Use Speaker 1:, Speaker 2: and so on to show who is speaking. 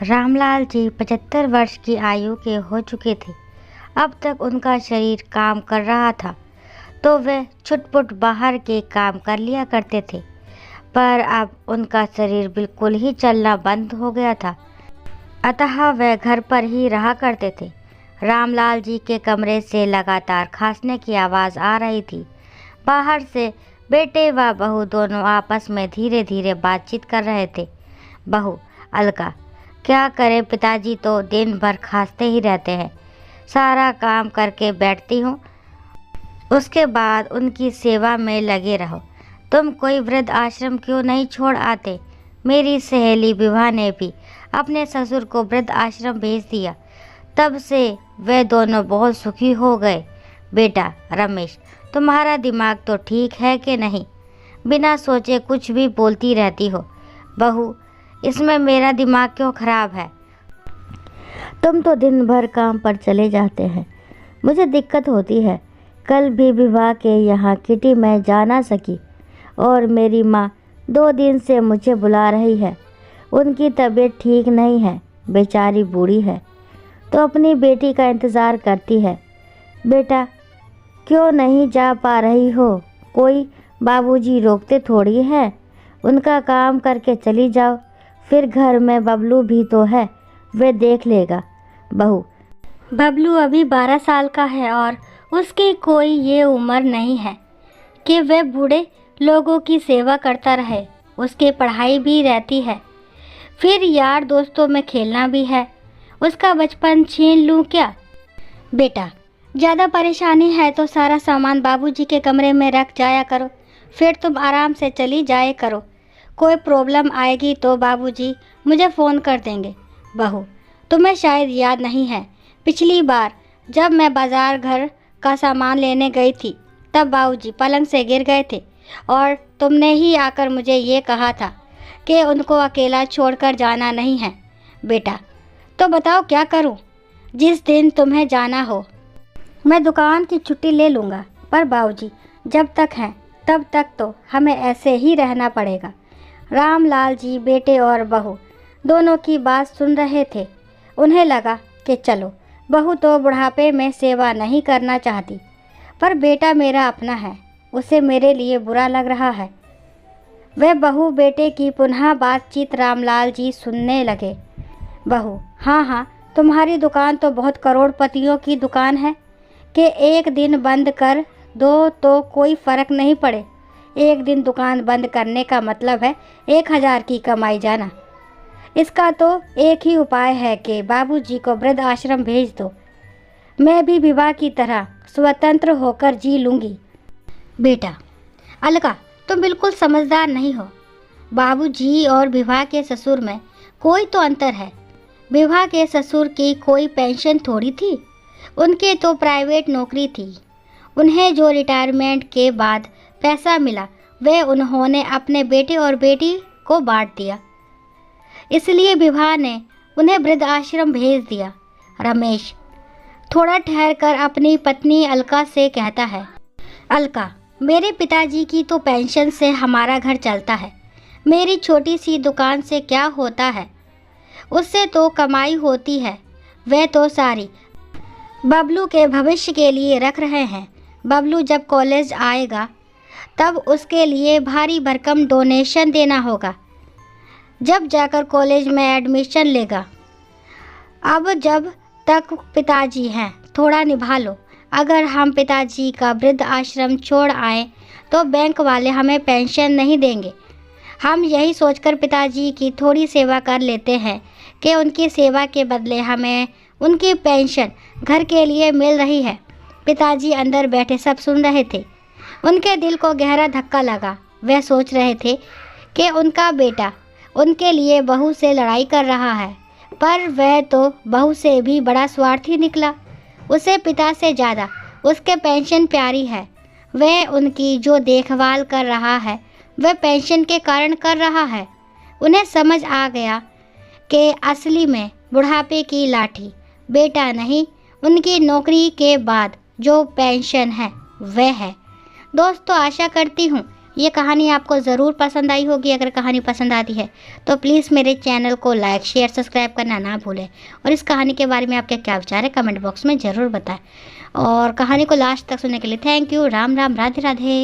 Speaker 1: रामलाल जी 75 वर्ष की आयु के हो चुके थे। अब तक उनका शरीर काम कर रहा था तो वे छुटपुट बाहर के काम कर लिया करते थे, पर अब उनका शरीर बिल्कुल ही चलना बंद हो गया था। अतः वे घर पर ही रहा करते थे। रामलाल जी के कमरे से लगातार खांसने की आवाज़ आ रही थी। बाहर से बेटे व बहू दोनों आपस में धीरे धीरे बातचीत कर रहे थे। बहू: अलका, क्या करें, पिताजी तो दिन भर खांसते ही रहते हैं। सारा काम करके बैठती हूँ, उसके बाद उनकी सेवा में लगे रहो। तुम कोई वृद्ध आश्रम क्यों नहीं छोड़ आते? मेरी सहेली विभा ने भी अपने ससुर को वृद्ध आश्रम भेज दिया। तब से वे दोनों बहुत सुखी हो गए। बेटा रमेश, तुम्हारा दिमाग तो ठीक है कि नहीं? बिना सोचे कुछ भी बोलती रहती हो। बहू, इसमें मेरा दिमाग क्यों खराब है? तुम तो दिन भर काम पर चले जाते हैं, मुझे दिक्कत होती है। कल भी विवाह के यहाँ किटी में जा ना सकी और मेरी माँ 2 दिन से मुझे बुला रही है। उनकी तबीयत ठीक नहीं है, बेचारी बूढ़ी है तो अपनी बेटी का इंतज़ार करती है। बेटा, क्यों नहीं जा पा रही हो? कोई बाबूजी रोकते थोड़ी है, उनका काम करके चली जाओ। फिर घर में बबलू भी तो है, वे देख लेगा। बहू: बबलू अभी 12 साल का है और उसकी कोई ये उम्र नहीं है कि वह बूढ़े लोगों की सेवा करता रहे। उसकी पढ़ाई भी रहती है, फिर यार दोस्तों में खेलना भी है। उसका बचपन छीन लूँ क्या? बेटा, ज़्यादा परेशानी है तो सारा सामान बाबूजी के कमरे में रख जाया करो, फिर तुम आराम से चली जाया करो। कोई प्रॉब्लम आएगी तो बाबूजी मुझे फ़ोन कर देंगे। बहू: तुम्हें शायद याद नहीं है, पिछली बार जब मैं बाज़ार घर का सामान लेने गई थी तब बाबूजी पलंग से गिर गए थे और तुमने ही आकर मुझे ये कहा था कि उनको अकेला छोड़कर जाना नहीं है। बेटा, तो बताओ क्या करूं? जिस दिन तुम्हें जाना हो मैं दुकान की छुट्टी ले लूँगा, पर बाबूजी जब तक हैं तब तक तो हमें ऐसे ही रहना पड़ेगा। रामलाल जी बेटे और बहू दोनों की बात सुन रहे थे। उन्हें लगा कि चलो, बहू तो बुढ़ापे में सेवा नहीं करना चाहती, पर बेटा मेरा अपना है, उसे मेरे लिए बुरा लग रहा है। वे बहू बेटे की पुनः बातचीत रामलाल जी सुनने लगे। बहू: हाँ हाँ, तुम्हारी दुकान तो बहुत करोड़पतियों की दुकान है कि एक दिन बंद कर दो तो कोई फ़र्क नहीं पड़े। एक दिन दुकान बंद करने का मतलब है 1000 की कमाई जाना। इसका तो एक ही उपाय है कि बाबूजी को वृद्ध आश्रम भेज दो। मैं भी विवाह की तरह स्वतंत्र होकर जी लूँगी। बेटा अलका, तुम बिल्कुल समझदार नहीं हो। बाबूजी और विवाह के ससुर में कोई तो अंतर है। विवाह के ससुर की कोई पेंशन थोड़ी थी, उनके तो प्राइवेट नौकरी थी। उन्हें जो रिटायरमेंट के बाद पैसा मिला वह उन्होंने अपने बेटे और बेटी को बांट दिया, इसलिए विवाह ने उन्हें वृद्ध आश्रम भेज दिया। रमेश थोड़ा ठहर कर अपनी पत्नी अलका से कहता है। अलका, मेरे पिताजी की तो पेंशन से हमारा घर चलता है। मेरी छोटी सी दुकान से क्या होता है? उससे तो कमाई होती है, वह तो सारी बबलू के भविष्य के लिए रख रहे हैं। बबलू जब कॉलेज आएगा तब उसके लिए भारी भरकम डोनेशन देना होगा, जब जाकर कॉलेज में एडमिशन लेगा। अब जब तक पिताजी हैं थोड़ा निभा लो। अगर हम पिताजी का वृद्ध आश्रम छोड़ आए तो बैंक वाले हमें पेंशन नहीं देंगे। हम यही सोचकर पिताजी की थोड़ी सेवा कर लेते हैं कि उनकी सेवा के बदले हमें उनकी पेंशन घर के लिए मिल रही है। पिताजी अंदर बैठे सब सुन रहे थे। उनके दिल को गहरा धक्का लगा। वे सोच रहे थे कि उनका बेटा उनके लिए बहू से लड़ाई कर रहा है, पर वह तो बहू से भी बड़ा स्वार्थी निकला। उसे पिता से ज़्यादा उसके पेंशन प्यारी है। वह उनकी जो देखभाल कर रहा है वह पेंशन के कारण कर रहा है। उन्हें समझ आ गया कि असली में बुढ़ापे की लाठी बेटा नहीं, उनकी नौकरी के बाद जो पेंशन है वह है। दोस्तों, आशा करती हूँ ये कहानी आपको ज़रूर पसंद आई होगी। अगर कहानी पसंद आती है तो प्लीज़ मेरे चैनल को लाइक शेयर सब्सक्राइब करना ना भूलें। और इस कहानी के बारे में आपके क्या विचार है कमेंट बॉक्स में ज़रूर बताएं। और कहानी को लास्ट तक सुनने के लिए थैंक यू। राम राम, राधे राधे।